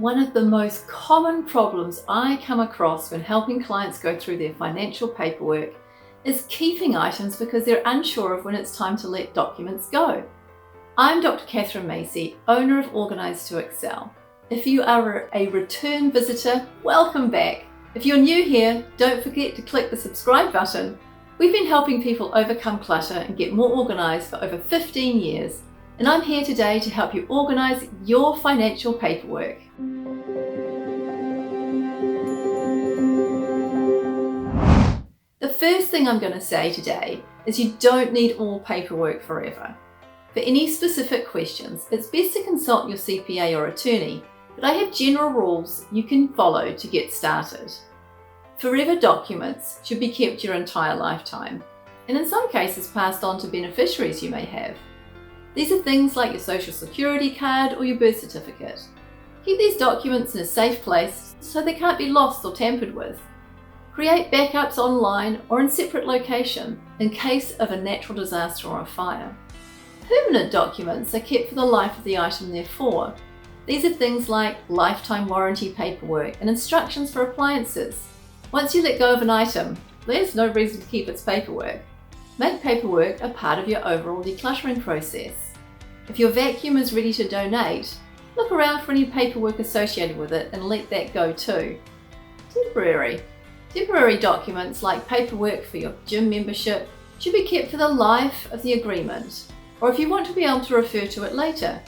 One of the most common problems I come across when helping clients go through their financial paperwork is keeping items because they're unsure of when it's time to let documents go. I'm Dr. Catherine Macy, owner of Organise to Excel. If you are a return visitor, welcome back. If you're new here, don't forget to click the subscribe button. We've been helping people overcome clutter and get more organised for over 15 years, and I'm here today to help you organise your financial paperwork. The first thing I'm going to say today is you don't need all paperwork forever. For any specific questions, it's best to consult your CPA or attorney, but I have general rules you can follow to get started. Forever documents should be kept your entire lifetime, and in some cases passed on to beneficiaries you may have. These are things like your social security card or your birth certificate. Keep these documents in a safe place so they can't be lost or tampered with. Create backups online or in separate location in case of a natural disaster or a fire. Permanent documents are kept for the life of the item they're for. These are things like lifetime warranty paperwork and instructions for appliances. Once you let go of an item, there's no reason to keep its paperwork. Make paperwork a part of your overall decluttering process. If your vacuum is ready to donate, look around for any paperwork associated with it and let that go too. Temporary documents like paperwork for your gym membership should be kept for the life of the agreement, or if you want to be able to refer to it later.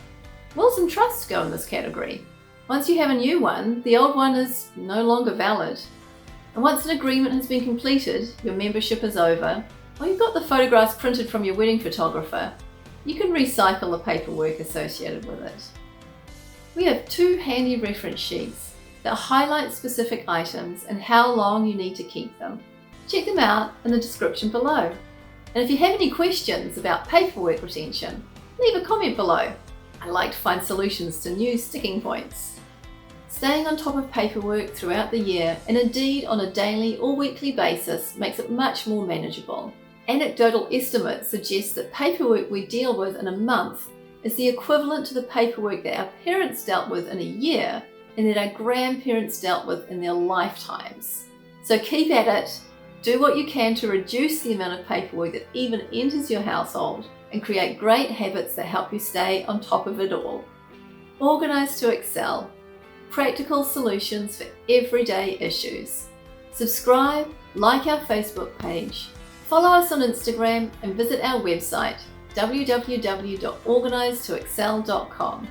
Wills and trusts go in this category. Once you have a new one, the old one is no longer valid. And once an agreement has been completed, your membership is over, or you've got the photographs printed from your wedding photographer, you can recycle the paperwork associated with it. We have two handy reference sheets that highlight specific items and how long you need to keep them. Check them out in the description below. And if you have any questions about paperwork retention, leave a comment below. I like to find solutions to new sticking points. Staying on top of paperwork throughout the year, and indeed on a daily or weekly basis, makes it much more manageable. Anecdotal estimates suggest that paperwork we deal with in a month is the equivalent to the paperwork that our parents dealt with in a year and that our grandparents dealt with in their lifetimes. So keep at it, do what you can to reduce the amount of paperwork that even enters your household, and create great habits that help you stay on top of it all. Organise to Excel. Practical solutions for everyday issues. Subscribe, like our Facebook page, follow us on Instagram, and visit our website www.organisetoexcel.com.